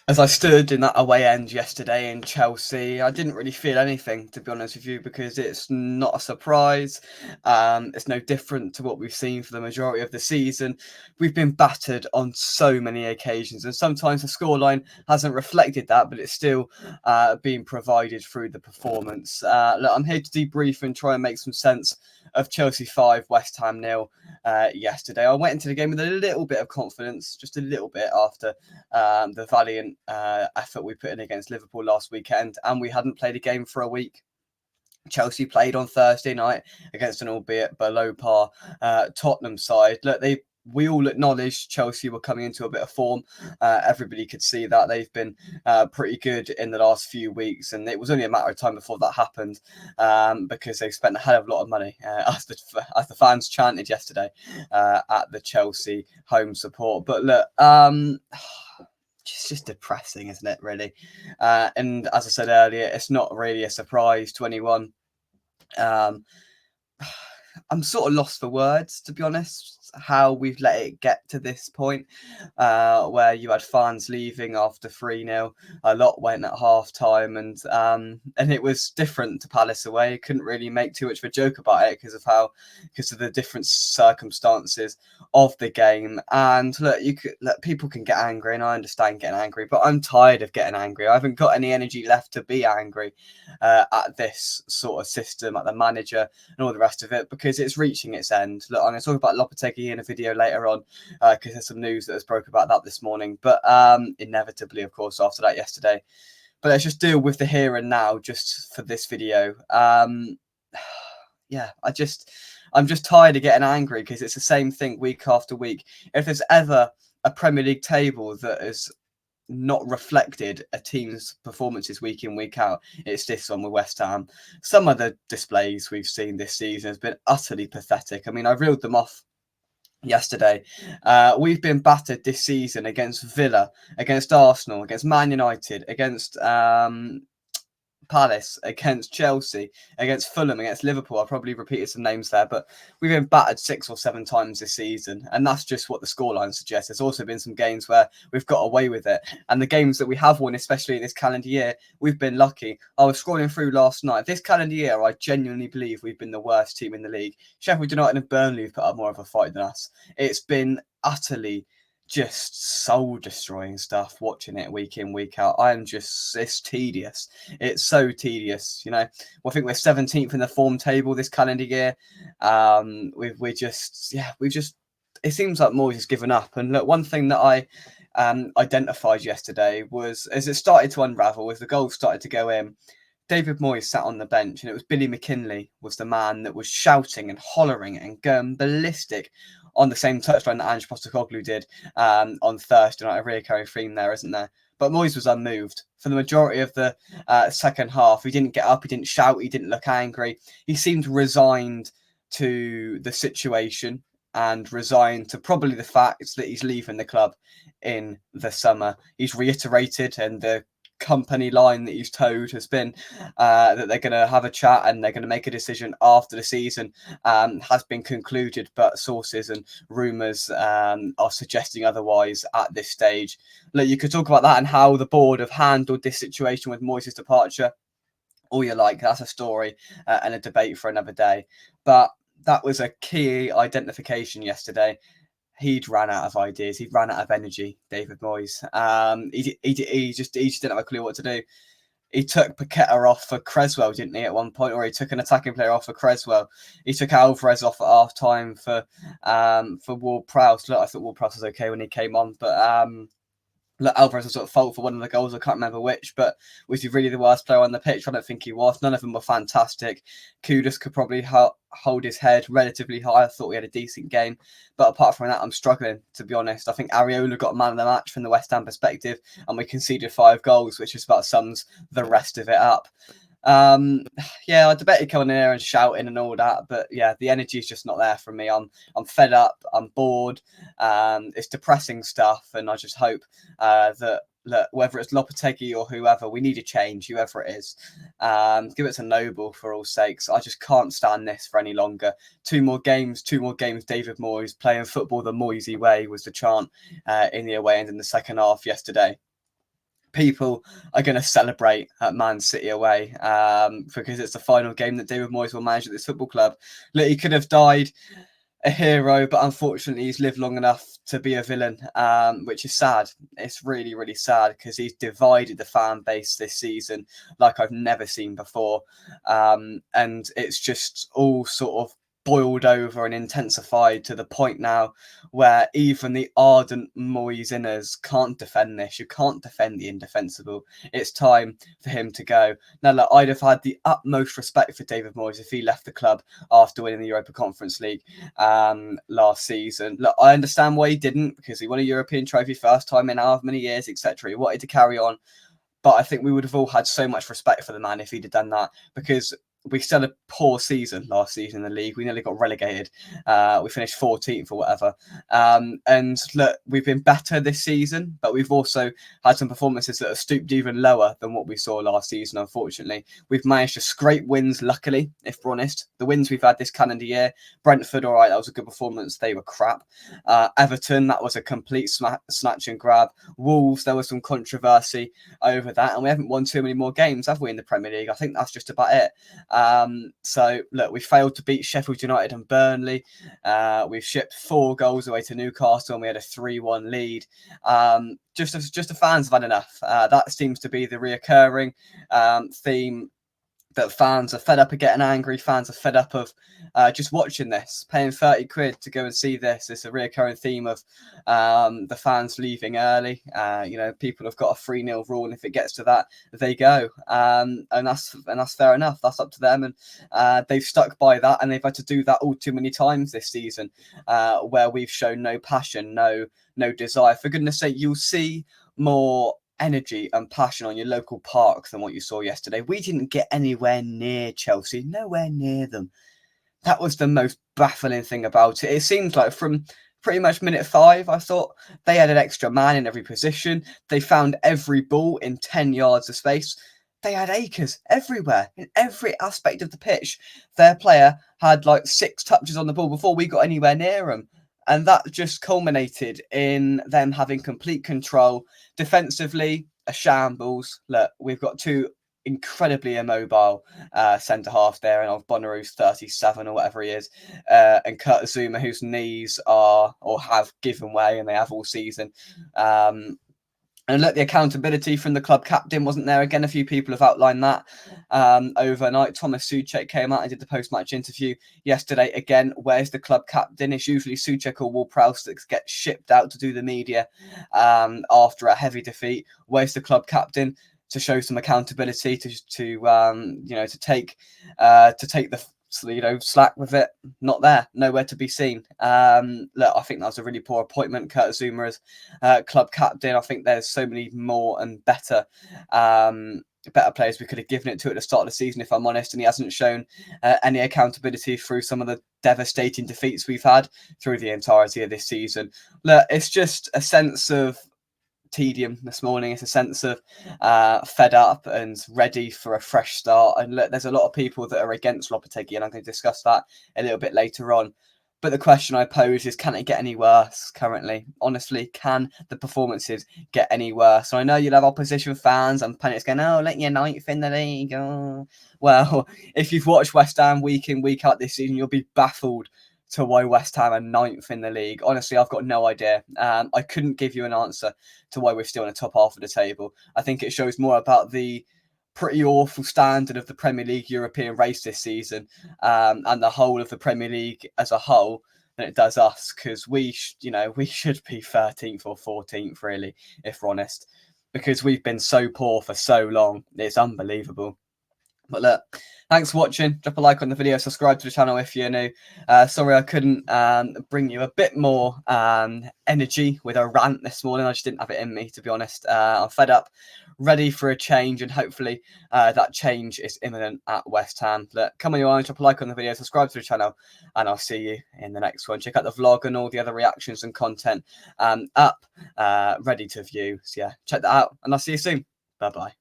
As I stood in that away end yesterday in Chelsea, I didn't really feel anything, to be honest with you, because it's not a surprise. It's no different to what we've seen for the majority of the season. We've been battered on so many occasions, and sometimes the scoreline hasn't reflected that, but it's still being provided through the performance. Look, I'm here to debrief and try and make some sense of Chelsea 5, West Ham nil yesterday. I went into the game with a little bit of confidence, just a little bit after the valiant effort we put in against Liverpool last weekend, and we hadn't played a game for a week. Chelsea played on Thursday night against an albeit below par Tottenham side. Look, we all acknowledged Chelsea were coming into a bit of form. Everybody could see that they've been pretty good in the last few weeks, and it was only a matter of time before that happened because they've spent a hell of a lot of money, as the fans chanted yesterday at the Chelsea home support. But look, it's just depressing, isn't it, really? And as I said earlier, it's not really a surprise to anyone. Um, I'm sort of lost for words, to be honest, how we've let it get to this point where you had fans leaving after 3-0. A lot went at half time, and it was different to Palace away. Couldn't really make too much of a joke about it because of the different circumstances of the game. And look, people can get angry, and I understand getting angry, but I'm tired of getting angry. I haven't got any energy left to be angry at this sort of system, at the manager, and all the rest of it, because it's reaching its end. Look, I'm going to talk about Lopetegui in a video later on because there's some news that has broke about that this morning, but inevitably, of course, after that yesterday. But let's just deal with the here and now just for this video. Yeah, I'm just tired of getting angry because it's the same thing week after week. If there's ever a Premier League table that is not reflected a team's performances week in, week out, it's this one with West Ham. Some of the displays we've seen this season has been utterly pathetic. I mean, I reeled them off yesterday. We've been battered this season against Villa, against Arsenal, against Man United, against Palace, against Chelsea, against Fulham, against Liverpool. I probably repeated some names there, but we've been battered 6 or 7 times this season, and that's just what the scoreline suggests. There's also been some games where we've got away with it, and the games that we have won, especially this calendar year, we've been lucky. I was scrolling through last night. This calendar year, I genuinely believe we've been the worst team in the league. Sheffield United and Burnley have put up more of a fight than us. It's been utterly just soul destroying stuff watching it week in, week out. It's tedious. It's so tedious, you know. Well, I think we're 17th in the form table this calendar year. We've just, it seems like Moyes has given up. And look, one thing that I identified yesterday was as it started to unravel, as the goals started to go in, David Moyes sat on the bench, and it was Billy McKinlay was the man that was shouting and hollering and going ballistic on the same touchline that Ange Postecoglou did on Thursday night. A recurring theme there, isn't there? But Moyes was unmoved for the majority of the second half. He didn't get up, he didn't shout, he didn't look angry. He seemed resigned to the situation and resigned to probably the fact that he's leaving the club in the summer. He's reiterated, and the company line that he's told has been that they're going to have a chat and they're going to make a decision after the season has been concluded, but sources and rumours are suggesting otherwise at this stage. Look, you could talk about that and how the board have handled this situation with Moyes' departure all you like. That's a story and a debate for another day, but that was a key identification yesterday. He'd ran out of ideas. He'd ran out of energy, David Moyes. He just didn't have a clue what to do. He took Paqueta off for Creswell, didn't he, at one point? Or he took an attacking player off for Creswell. He took Alvarez off at half time for Ward-Prowse. Look, I thought Ward-Prowse was okay when he came on, but look, Alvarez was at fault for one of the goals. I can't remember which, but was he really the worst player on the pitch? I don't think he was. None of them were fantastic. Kudus could probably hold his head relatively high. I thought he had a decent game. But apart from that, I'm struggling, to be honest. I think Areola got man of the match from the West Ham perspective, and we conceded 5 goals, which just about sums the rest of it up. Yeah, I debated coming in there and shouting and all that, but yeah, the energy is just not there from me. I'm fed up. I'm bored. It's depressing stuff, and I just hope that whether it's Lopetegui or whoever, we need a change, whoever it is. Give it to Noble for all sakes. I just can't stand this for any longer. 2 more games, David Moyes playing football the Moyesy way was the chant in the away end in the second half yesterday. people are going to celebrate at Man City away because it's the final game that David Moyes will manage at this football club. Look, he could have died a hero, but unfortunately he's lived long enough to be a villain, which is sad. It's really, really sad because he's divided the fan base this season like I've never seen before. And it's just all sort of boiled over and intensified to the point now where even the ardent Moyes-inners can't defend this. You can't defend the indefensible. It's time for him to go. Now, look, I'd have had the utmost respect for David Moyes if he left the club after winning the Europa Conference League last season. Look, I understand why he didn't, because he won a European trophy first time in however many years, etc. He wanted to carry on. But I think we would have all had so much respect for the man if he'd have done that, because we still had a poor season last season in the league. We nearly got relegated. We finished 14th or whatever. And look, we've been better this season, but we've also had some performances that have stooped even lower than what we saw last season, unfortunately. We've managed to scrape wins, luckily, if we're honest. The wins we've had this calendar year, Brentford, all right, that was a good performance. They were crap. Everton, that was a complete snatch and grab. Wolves, there was some controversy over that. And we haven't won too many more games, have we, in the Premier League? I think that's just about it. So look, we failed to beat Sheffield United and Burnley. We've shipped 4 goals away to Newcastle and we had a 3-1 lead. Just the fans have had enough. That seems to be the reoccurring theme, that fans are fed up of getting angry. Fans are fed up of just watching this, paying 30 quid to go and see this. It's a reoccurring theme of the fans leaving early. People have got a 3-0 rule, and if it gets to that, they go. And that's fair enough. That's up to them. And they've stuck by that, and they've had to do that all too many times this season, where we've shown no passion, no desire. For goodness sake, you'll see more energy and passion on your local park than what you saw yesterday. We didn't get anywhere near Chelsea, nowhere near them. That was the most baffling thing about it. It seemed like from pretty much minute 5, I thought they had an extra man in every position. They found every ball in 10 yards of space. They had acres everywhere, in every aspect of the pitch. Their player had like 6 touches on the ball before we got anywhere near them. And that just culminated in them having complete control. Defensively, a shambles. Look, we've got 2 incredibly immobile centre half there, and Bonner, who's 37 or whatever he is, and Kurt Zouma, whose knees are or have given way, and they have all season. And look, the accountability from the club captain wasn't there. Again, a few people have outlined that overnight. Thomas Souček came out and did the post-match interview yesterday. Again, where's the club captain? It's usually Souček or Ward-Prowse that gets shipped out to do the media after a heavy defeat. Where's the club captain to show some accountability, to take the slack with it? Not there, nowhere to be seen. Look, I think that was a really poor appointment, Kurt Zouma as club captain. I think there's so many more and better players we could have given it to at the start of the season, if I'm honest, and he hasn't shown any accountability through some of the devastating defeats we've had through the entirety of this season. Look, it's just a sense of tedium this morning. It's a sense of fed up and ready for a fresh start. And look, there's a lot of people that are against Lopetegui, and I'm going to discuss that a little bit later on. But the question I pose is, can it get any worse currently? Honestly, can the performances get any worse? So I know you'll have opposition fans and pundits going, oh, let you 9th in the league. Oh. Well, if you've watched West Ham week in, week out this season, you'll be baffled to why West Ham are 9th in the league. Honestly, I've got no idea. I couldn't give you an answer to why we're still in the top half of the table. I think it shows more about the pretty awful standard of the Premier League European race this season, and the whole of the Premier League as a whole, than it does us, because we should be 13th or 14th, really, if we're honest, because we've been so poor for so long. It's unbelievable. But look, thanks for watching. Drop a like on the video, subscribe to the channel if you're new. Sorry I couldn't bring you a bit more energy with a rant this morning. I just didn't have it in me, to be honest. I'm fed up, ready for a change, and hopefully that change is imminent at West Ham. Look, come on your own, drop a like on the video, subscribe to the channel, and I'll see you in the next one. Check out the vlog and all the other reactions and content up, ready to view. So yeah, check that out, and I'll see you soon. Bye-bye.